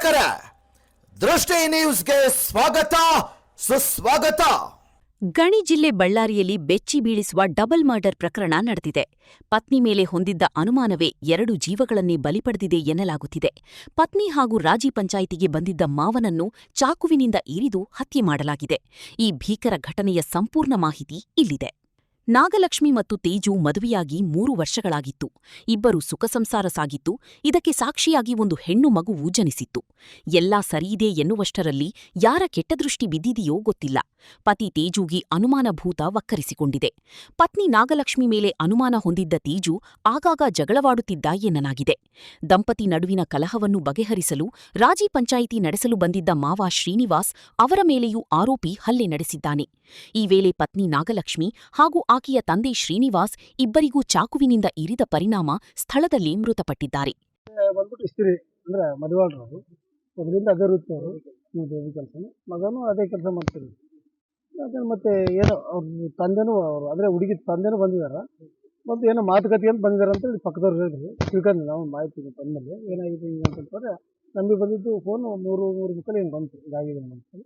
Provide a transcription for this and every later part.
ವೀಕ್ಷಕರೇ, ದೃಷ್ಟಿ ನ್ಯೂಸ್ಗೆ ಸ್ವಾಗತ ಸುಸ್ವಾಗತ. ಗಣಿ ಜಿಲ್ಲೆ ಬಳ್ಳಾರಿಯಲ್ಲಿ ಬೆಚ್ಚಿ ಬೀಳಿಸುವ ಡಬಲ್ ಮರ್ಡರ್ ಪ್ರಕರಣ ನಡೆದಿದೆ. ಪತ್ನಿ ಮೇಲೆ ಹೊಂದಿದ್ದ ಅನುಮಾನವೇ 2 ಜೀವಗಳನ್ನೇ ಬಲಿ ಪಡೆದಿದೆ ಎನ್ನಲಾಗುತ್ತಿದೆ. ಪತ್ನಿ ಹಾಗೂ ರಾಜಿ ಪಂಚಾಯಿತಿಗೆ ಬಂದಿದ್ದ ಮಾವನನ್ನು ಚಾಕುವಿನಿಂದ ಇರಿದು ಹತ್ಯೆ ಮಾಡಲಾಗಿದೆ. ಈ ಭೀಕರ ಘಟನೆಯ ಸಂಪೂರ್ಣ ಮಾಹಿತಿ ಇಲ್ಲಿದೆ. ನಾಗಲಕ್ಷ್ಮಿ ಮತ್ತು ತೇಜು ಮದುವೆಯಾಗಿ 3 ವರ್ಷಗಳಾಗಿತ್ತು. ಇಬ್ಬರು ಸುಖ ಸಂಸಾರ ಸಾಗಿತ್ತು. ಇದಕ್ಕೆ ಸಾಕ್ಷಿಯಾಗಿ ಒಂದು ಹೆಣ್ಣು ಮಗುವು ಜನಿಸಿತ್ತು. ಎಲ್ಲಾ ಸರಿಯಿದೆ ಎನ್ನುವಷ್ಟರಲ್ಲಿ ಯಾರ ಕೆಟ್ಟ ದೃಷ್ಟಿ ಬಿದ್ದಿದೆಯೋ ಗೊತ್ತಿಲ್ಲ. ಪತಿ ತೇಜುಗೆ ಅನುಮಾನಭೂತ ವಕ್ಕರಿಸಿಕೊಂಡಿದೆ. ಪತ್ನಿ ನಾಗಲಕ್ಷ್ಮಿ ಮೇಲೆ ಅನುಮಾನ ಹೊಂದಿದ್ದ ತೇಜು ಆಗಾಗ ಜಗಳವಾಡುತ್ತಿದ್ದ ಎನ್ನಲಾಗಿದೆ. ದಂಪತಿ ನಡುವಿನ ಕಲಹವನ್ನು ಬಗೆಹರಿಸಲು ರಾಜಿ ಪಂಚಾಯಿತಿ ನಡೆಸಲು ಬಂದಿದ್ದ ಮಾವ ಶ್ರೀನಿವಾಸ್ ಅವರ ಮೇಲೆಯೂ ಆರೋಪಿ ಹಲ್ಲೆ ನಡೆಸಿದ್ದಾನೆ. ಈ ವೇಳೆ ಪತ್ನಿ ನಾಗಲಕ್ಷ್ಮಿ ಹಾಗೂ ಆಕೆಯ ತಂದೆ ಶ್ರೀನಿವಾಸ್ ಇಬ್ಬರಿಗೂ ಚಾಕುವಿನಿಂದ ಇರಿದ ಪರಿಣಾಮ ಸ್ಥಳದಲ್ಲಿ ಮೃತಪಟ್ಟಿದ್ದಾರೆ. ಅದರಿಂದ ಅದೇ ವೃತ್ತಿ ಅವರು ಕೆಲಸ, ಮಗನೂ ಅದೇ ಕೆಲಸ ಮಾಡ್ತಾರೆ. ಅದೇ ಮತ್ತೆ ಏನೋ ಅವ್ರ ತಂದೆನೂ ಅವರು ಅಂದರೆ ಹುಡುಗಿ ತಂದೆನೂ ಬಂದಿದ್ದಾರೆ. ಮತ್ತು ಏನೋ ಮಾತುಕತೆ ಅಂತ ಬಂದಿದ್ದಾರೆ ಅಂತೇಳಿ ಪಕ್ಕದವ್ರು ಹೇಳಿದ್ರು. ತಿಳ್ಕೊಂಡು ನಾವು ಮಾಹಿತಿ ಬಂದಮೇಲೆ ಏನಾಗಿದೆ ಹಿಂಗೆ ಅಂತಂದ್ರೆ ನಮಗೆ ಬಂದಿದ್ದು ಫೋನು 3 ಮುಕ್ಕಲ್ಲಿ ಏನು ಬಂತು, ಇದಾಗಿದೆ ಅಂತ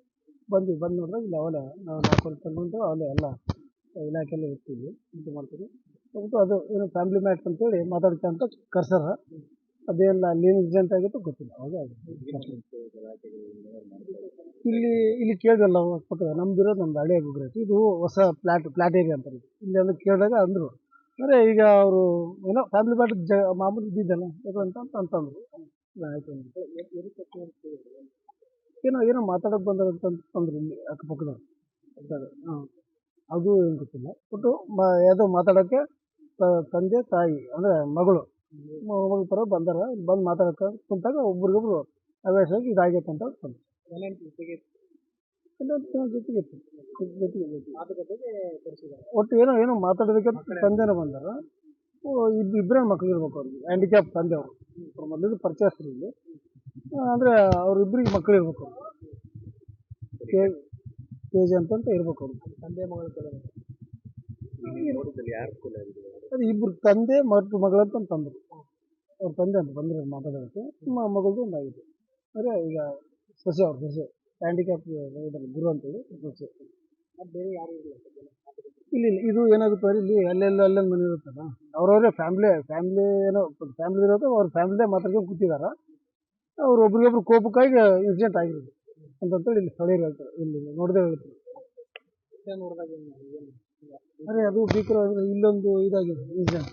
ಬಂದು ನೋಡಿದಾಗ ಇಲ್ಲಿ ಅವಲೇ ನಾವು 4 ವರ್ಷ ತಗೊಂಡು ಅವಲೇ ಎಲ್ಲ ಇಲಾಖೆಯಲ್ಲೇ ಇರ್ತೀವಿ ಇದು ಮಾಡ್ತೀವಿ. ಮತ್ತು ಅದು ಏನು ಫ್ಯಾಮಿಲಿ ಮ್ಯಾಟ್ಸ್ ಅಂತೇಳಿ ಮಾತಾಡ್ತಾ ಅಂತ ಕರ್ಸರ. ಅದೇಲ್ಲ ಅಲ್ಲೇನು ಇನ್ಸಿಡೆಂಟ್ ಆಗಿತ್ತು ಗೊತ್ತಿಲ್ಲ. ಅವಾಗ ಇಲ್ಲಿ ಕೇಳಿದಲ್ಲ ಪಕ್ಕ ನಮ್ದಿರೋದು ನಮ್ದು ಹಳೆ ಗುಗ್ರೇಟ್, ಇದು ಹೊಸ ಫ್ಲಾಟ್ ಏರಿಯಾ ಅಂತಾರೆ. ಇಲ್ಲಿ ಅಂದ್ರೆ ಕೇಳಿದಾಗ ಅಂದರು ಅಂದರೆ ಈಗ ಅವರು ಏನೋ ಫ್ಯಾಮಿಲಿ ಮ್ಯಾಟ್ ಮಾಮೂಲಿ ಇದ್ದಿದ್ದಲ್ಲ ಅಂತಂದ್ರು. ಆಯಿತು ಏನೋ ಮಾತಾಡೋಕೆ ಬಂದಂತಂದ್ರು ಇಲ್ಲಿ ಅಕ್ಕಪಕ್ಕದವ್ರು. ಹಾಂ, ಅದು ಏನು ಗೊತ್ತಿಲ್ಲ. ಒಟ್ಟು ಯಾವುದೋ ಮಾತಾಡೋಕ್ಕೆ ತಂದೆ ತಾಯಿ ಅಂದರೆ ಮಗಳು ಥರ ಬಂದಾರ. ಬಂದು ಮಾತಾಡೋಕೆ ಕುಂತಾಗ ಒಬ್ರಿಗೊಬ್ರು ಹವ್ಯಾಸವಾಗಿ ಇದಾಗೈತೆ ಅಂತ ಬಂದು ಜೊತೆಗೆ ಒಟ್ಟು ಏನೋ ಮಾತಾಡೋದಕ್ಕೆ ತಂದೆನೂ ಬಂದಾರ. ಇಬ್ಬರೇ ಮಕ್ಳು ಇರ್ಬೇಕು ಅವ್ರಿಗೆ, ಹ್ಯಾಂಡಿಕ್ಯಾಪ್ ತಂದೆ ಅವರು ಮೊದಲು ಪರಿಚಯಸ್ತ್ರು ಇಲ್ಲಿ. ಅಂದರೆ ಅವ್ರಿಬ್ಬರಿಗೆ ಮಕ್ಕಳು ಇರ್ಬೇಕು. ಕೆಜಿ ಅಂತಂತ ಇರ್ಬೇಕು ಅವ್ರಿಗೆ. ತಂದೆ ಮಗಳ ಅದು ಇಬ್ಬರು ತಂದೆ ಮತ್ತು ಮಗಳಂತ ತಂದರು. ಅವ್ರ ತಂದೆ ಅಂತ ಬಂದಿರೋ ಮಾತಾಡೋಕ್ಕೆ ಮಗಳದು ಒಂದಾಗಿದೆ. ಅಂದರೆ ಈಗ ಸೊಸೆ ಅವ್ರ ಸೊಸೆ ಹ್ಯಾಂಡಿಕ್ಯಾಪ್ ಗುರು ಅಂತೇಳಿ ಸೊಸೆ. ಬೇರೆ ಯಾರು ಇಲ್ಲ ಇದು ಏನಾಗುತ್ತೆ ಅಂದ್ರೆ ಇಲ್ಲಿ ಅಲ್ಲೆಲ್ಲ ಮನೆ ಇರುತ್ತಲ್ಲ, ಅವ್ರವರೇ ಫ್ಯಾಮ್ಲಿ ಏನೋ ಫ್ಯಾಮ್ಲಿ ಇರೋದು ಅವ್ರ ಫ್ಯಾಮಿಲಿಯೇ ಮಾತಾಡ್ಕೊಂಡು ಕೂತಿದಾರ. ಅವ್ರು ಒಬ್ರಿಗೊಬ್ರು ಕೋಪಕ್ಕಾಗಿ ಇನ್ಸಿಡೆಂಟ್ ಆಗಿರೋದು ಅಂತಂತೇಳಿ ಇಲ್ಲಿ ಸ್ಥಳೀಯರು ಹೇಳ್ತಾರೆ. ಇಲ್ಲಿ ನೋಡದೆ ಹೇಳ್ತಾರೆ. ಅದೇ ಅದು ಭೀಕರವಾಗಿ ಇಲ್ಲೊಂದು ಇದಾಗಿದೆ ಇನ್ಸಿಡೆಂಟ್.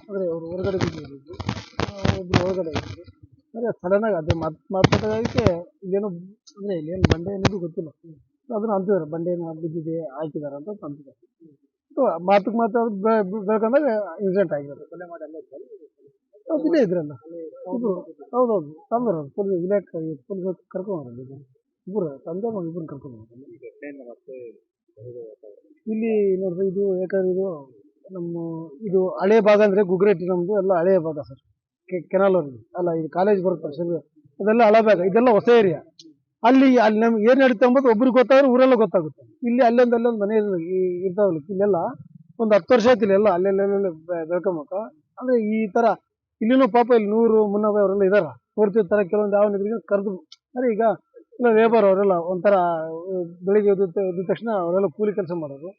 ಅಂದರೆ ಅವರು ಹೊರಗಡೆ ಬಿದ್ದಿದ್ದು, ಒಬ್ಬರು ಒಳಗಡೆ ಇದ್ದರು. ಅಂದರೆ ಸಡನ್ನಾಗಿ ಅದೇ ಮಾತಾಡೋದಕ್ಕೆ ಇಲ್ಲೇನೋ ಅಂದರೆ ಇಲ್ಲೇನು ಬಂಡೆ ಏನಿದು ಗೊತ್ತಿಲ್ಲ. ಅದನ್ನು ಅಂತಿದ್ದಾರೆ ಬಂಡೆ ಏನು ಬಿದ್ದಿದೆ ಹಾಕಿದ್ದಾರೆ ಅಂತ ಅಂತಿದ್ದಾರೆ. ಮಾತಾಡೋದು ಬೆಳ್ಕೊಂಡಾಗ ಇನ್ಸಿಡೆಂಟ್ ಆಗಿರೋದು. ಇದೇ ಇದ್ರಲ್ಲ ಹೌದೌದು ತಂದರು ಪೊಲೀಸ್ ಇಲಾಖೆ ಪೊಲೀಸ್ ಕರ್ಕೊಂಡ್ಬರೋದು. ಇಬ್ಬರು ತಂದೆ ಇಬ್ಬರು ಕರ್ಕೊಂಡ್ಬರೋದು. ಇಲ್ಲಿ ನೋಡ್ರಿ ಇದು ಯಾಕಂದ್ರೆ ಇದು ನಮ್ಮ ಇದು ಹಳೆ ಭಾಗ ಅಂದರೆ ಗುಗ್ರೇಟಿ ನಮ್ಮದು ಎಲ್ಲ ಹಳೆಯ ಭಾಗ ಸರ್. ಕೆನಾಲ್ ಅವ್ರಿಗೆ ಅಲ್ಲ ಇದು ಕಾಲೇಜ್ ಬರುತ್ತೆ ಸರ್, ಅದೆಲ್ಲ ಹಳೆ ಭಾಗ. ಇದೆಲ್ಲ ಹೊಸ ಏರಿಯಾ. ಅಲ್ಲಿ ನಮ್ಗೆ ಏನು ನಡೀತಾ ಅಂಬೋದು ಒಬ್ರಿಗೆ ಗೊತ್ತಾದ್ರೆ ಊರೆಲ್ಲ ಗೊತ್ತಾಗುತ್ತೆ. ಇಲ್ಲಿ ಅಲ್ಲೊಂದು ಮನೆ ಇರ್ತಾವಲ್ಲ, ಇಲ್ಲೆಲ್ಲ ಒಂದು 10 ವರ್ಷ ಆಯ್ತು ಇಲ್ಲೆಲ್ಲ ಅಲ್ಲೆಲ್ಲ ಬೆಳ್ಕೊಂಬಕ. ಅಂದರೆ ಈ ಥರ ಇಲ್ಲಿನೂ ಪಾಪ ಇಲ್ಲಿ 100 ಮುನ್ನೂರು ಅವರೆಲ್ಲ ಇದಾರೆ. ತೋರ್ತಿರ್ತಾರೆ ಕೆಲವೊಂದು ಯಾವ ನಿದ್ರೆ ಕರೆದು. ಅಂದರೆ ಈಗ ಇಲ್ಲ ಲೇಬರ್ ಅವರೆಲ್ಲ ಒಂಥರ ಬೆಳಿಗ್ಗೆ ಎದ್ದ ತಕ್ಷಣ ಅವರೆಲ್ಲ ಕೂಲಿ ಕೆಲಸ ಮಾಡೋದು.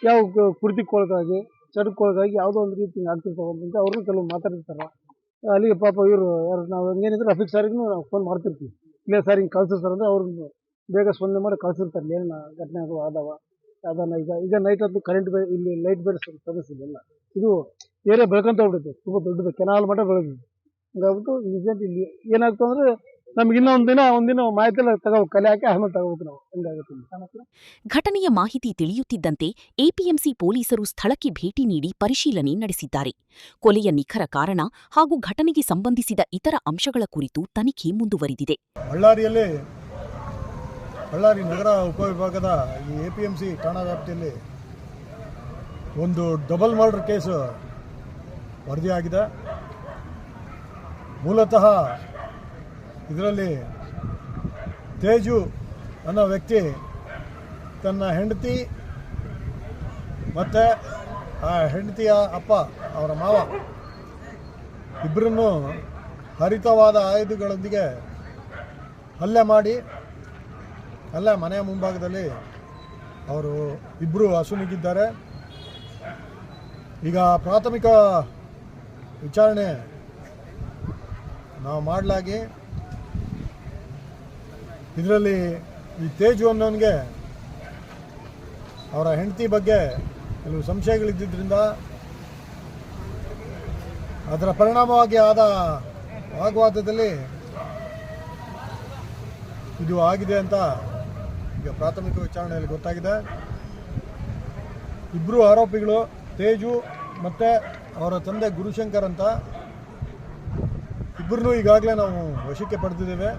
ಯಾವ ಕುರ್ತಿಕ್ಕೊಳಗಾಗಿ ಚಟಕ್ಕೊಳಗಾಗಿ ಯಾವುದೋ ಒಂದು ರೀತಿ ಆಗ್ತಿರ್ತಾವಂತ ಅವ್ರನ್ನೂ ಕೆಲವು ಮಾತಾಡಿರ್ತಾರೆ. ಅಲ್ಲಿಗೆ ಪಾಪ ಇವರು ಯಾರು ನಾವು ಹಂಗೇನಿದ್ರೆ ರಫೀಕ್ ಸಾರಿಗೂ ನಾವು ಫೋನ್ ಮಾಡ್ತಿರ್ತೀವಿ. ಇಲ್ಲೇ ಸರ್ ಹಿಂಗೆ ಕಳ್ಸಿರ್ತಾರೆ ಅಂದರೆ ಅವ್ರನ್ನ ಬೇಗ ಸ್ಪಂದನೆ ಮಾಡಿ ಕಳ್ಸಿರ್ತಾರೆ. ಏನು ಘಟನೆ ಆದವ ಅದನ್ನು ಈಗ ನೈಟ್ ಹೊತ್ತು ಕರೆಂಟ್ ಇಲ್ಲಿ ಲೈಟ್ ಬೇರೆ ಸಮಸ್ಯೆ ಇಲ್ಲ. ಇದು ಏರಿಯಾ ಬೆಳ್ಕೊಂತ ಹೋಗ್ಬಿಡುತ್ತೆ, ತುಂಬ ದೊಡ್ಡದು ಕೆನಾಲ್ ಮಟ್ಟ ಬೆಳೆದಿದೆ. ಹಂಗಾಗ್ಬಿಟ್ಟು ಇನ್ಸಿಡೆಂಟ್ ಇಲ್ಲಿ ಏನಾಗ್ತದೆ ಅಂದರೆ ನಮ್ಗೆ ಒಂದಿನ ಮಾಹಿತಿ ಎಲ್ಲ ತಗೋಬೇಕು, ಕಲೆ ಹಾಕಿ ಆಮೇಲೆ ತಗೋಬೇಕು ನಾವು. ಹಂಗಾಗುತ್ತೆ. ಘಟನೆಯ ಮಾಹಿತಿ ತಿಳಿಯುತ್ತಿದ್ದಂತೆ ಎಪಿಎಂಸಿ ಪೊಲೀಸರು ಸ್ಥಳಕ್ಕೆ ಭೇಟಿ ನೀಡಿ ಪರಿಶೀಲನೆ ನಡೆಸಿದ್ದಾರೆ. ಕೊಲೆಯ ನಿಖರ ಕಾರಣ ಹಾಗೂ ಘಟನೆಗೆ ಸಂಬಂಧಿಸಿದ ಇತರ ಅಂಶಗಳ ಕುರಿತು ತನಿಖೆ ಮುಂದುವರಿದಿದೆ. ಬಳ್ಳಾರಿ ನಗರ ಉಪವಿಭಾಗದ ಈ ಎಪಿಎಂಸಿ ಠಾಣಾ ವ್ಯಾಪ್ತಿಯಲ್ಲಿ ಒಂದು ಡಬಲ್ ಮರ್ಡರ್ ಕೇಸು ವರದಿಯಾಗಿದೆ. ಮೂಲತಃ ಇದರಲ್ಲಿ ತೇಜು ಅನ್ನೋ ವ್ಯಕ್ತಿ ತನ್ನ ಹೆಂಡತಿ ಮತ್ತು ಆ ಹೆಂಡತಿಯ ಅಪ್ಪ ಅವರ ಮಾವ ಇಬ್ಬರನ್ನು ಹರಿತವಾದ ಆಯುಧಗಳೊಂದಿಗೆ ಹಲ್ಲೆ ಮಾಡಿ ಅಲ್ಲೇ ಮನೆಯ ಮುಂಭಾಗದಲ್ಲಿ ಅವರು ಇಬ್ಬರು ಅಸುನೀಗಿದ್ದಾರೆ. ಈಗ ಪ್ರಾಥಮಿಕ ವಿಚಾರಣೆ ನಾವು ಮಾಡಲಾಗಿ ಇದರಲ್ಲಿ ಈ ತೇಜು ಅನ್ನೋನಿಗೆ ಅವರ ಹೆಂಡತಿ ಬಗ್ಗೆ ಕೆಲವು ಸಂಶಯಗಳಿದ್ದರಿಂದ ಅದರ ಪರಿಣಾಮವಾಗಿ ಆದ ವಾಗ್ವಾದದಲ್ಲಿ ಇದು ಆಗಿದೆ ಅಂತ ಈಗ ಪ್ರಾಥಮಿಕ ವಿಚಾರಣೆಯಲ್ಲಿ ಗೊತ್ತಾಗಿದೆ. ಇಬ್ಬರು ಆರೋಪಿಗಳು ತೇಜು ಮತ್ತು ಅವರ ತಂದೆ ಗುರುಶಂಕರ್ ಅಂತ ಇಬ್ಬರನ್ನೂ ಈಗಾಗಲೇ ನಾವು ವಶಕ್ಕೆ ಪಡೆದಿದ್ದೇವೆ.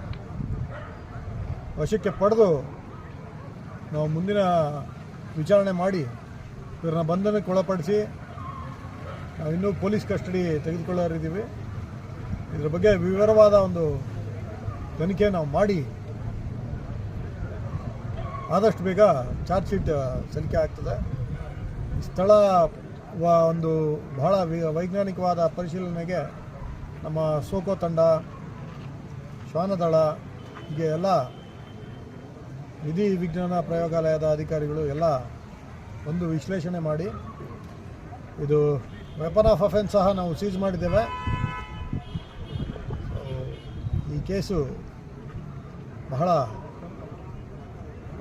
ವಶಕ್ಕೆ ಪಡೆದು ನಾವು ಮುಂದಿನ ವಿಚಾರಣೆ ಮಾಡಿ ಇವರನ್ನ ಬಂಧನಕ್ಕೆ ಒಳಪಡಿಸಿ ನಾವು ಇನ್ನೂ ಪೊಲೀಸ್ ಕಸ್ಟಡಿ ತೆಗೆದುಕೊಳ್ಳೋರಿದ್ದೀವಿ. ಇದರ ಬಗ್ಗೆ ವಿವರವಾದ ಒಂದು ತನಿಖೆ ನಾವು ಮಾಡಿ ಆದಷ್ಟು ಬೇಗ ಚಾರ್ಜ್ ಶೀಟ್ ಸಲ್ಲಿಕೆ ಆಗ್ತದೆ. ಸ್ಥಳ ಒಂದು ಬಹಳ ವೈಜ್ಞಾನಿಕವಾದ ಪರಿಶೀಲನೆಗೆ ನಮ್ಮ ಸೋಕೋ ತಂಡ, ಶ್ವಾನದಳ, ಹೀಗೆ ಎಲ್ಲ ವಿಧಿ ವಿಜ್ಞಾನ ಪ್ರಯೋಗಾಲಯದ ಅಧಿಕಾರಿಗಳು ಎಲ್ಲ ಒಂದು ವಿಶ್ಲೇಷಣೆ ಮಾಡಿ ಇದು ವೆಪನ್ ಆಫ್ ಅಫೆನ್ಸ್ ಸಹ ನಾವು ಸೀಸ್ ಮಾಡಿದ್ದೇವೆ. ಈ ಕೇಸು ಬಹಳ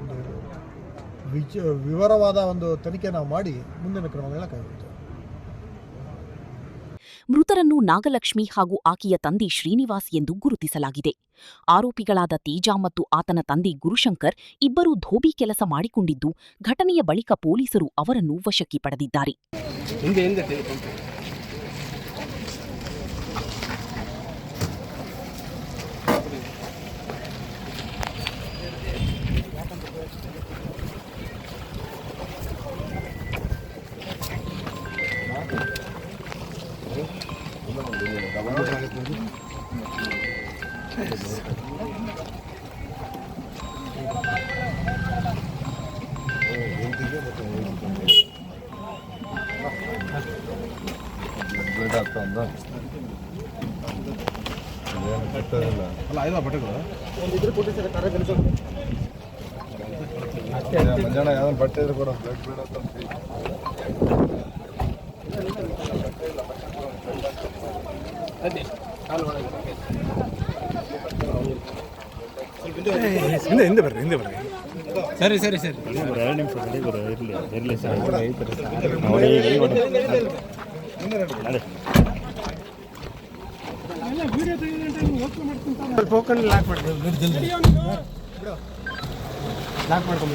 ಒಂದು ವಿವರವಾದ ಒಂದು ತನಿಖೆ ನಾವು ಮಾಡಿ ಮುಂದಿನ ಕ್ರಮಗಳನ್ನ ಕೈಗೊಳ್ಳುತ್ತೇವೆ. ಮೃತರನ್ನು ನಾಗಲಕ್ಷ್ಮಿ ಹಾಗೂ ಆಕೆಯ ತಂದೆ ಶ್ರೀನಿವಾಸ್ ಎಂದು ಗುರುತಿಸಲಾಗಿದೆ. ಆರೋಪಿಗಳಾದ ತೇಜ ಮತ್ತು ಆತನ ತಂದೆ ಗುರುಶಂಕರ್ ಇಬ್ಬರೂ ಧೋಬಿ ಕೆಲಸ ಮಾಡಿಕೊಂಡಿದ್ದು, ಘಟನೆಯ ಬಳಿಕ ಪೊಲೀಸರು ಅವರನ್ನು ವಶಕ್ಕೆ ಪಡೆದಿದ್ದಾರೆ. ಮಂಜಾಣ ಯಾವ್ದು ಬಟ್ಟೆ ಇದ್ರೆ ಕೊಡ ಬ್ಲಡ್ ಹಿಂದೆ ಬರ್ರಿ. ಸರಿ ಸರಿ ಸರಿ 2 ನಿಮಿಷ ಇರಲಿ ಸರ್ ಹೋಗ್ಕೊಂಡು ಲಾಕ್ ಮಾಡ್ಕೊಂಡು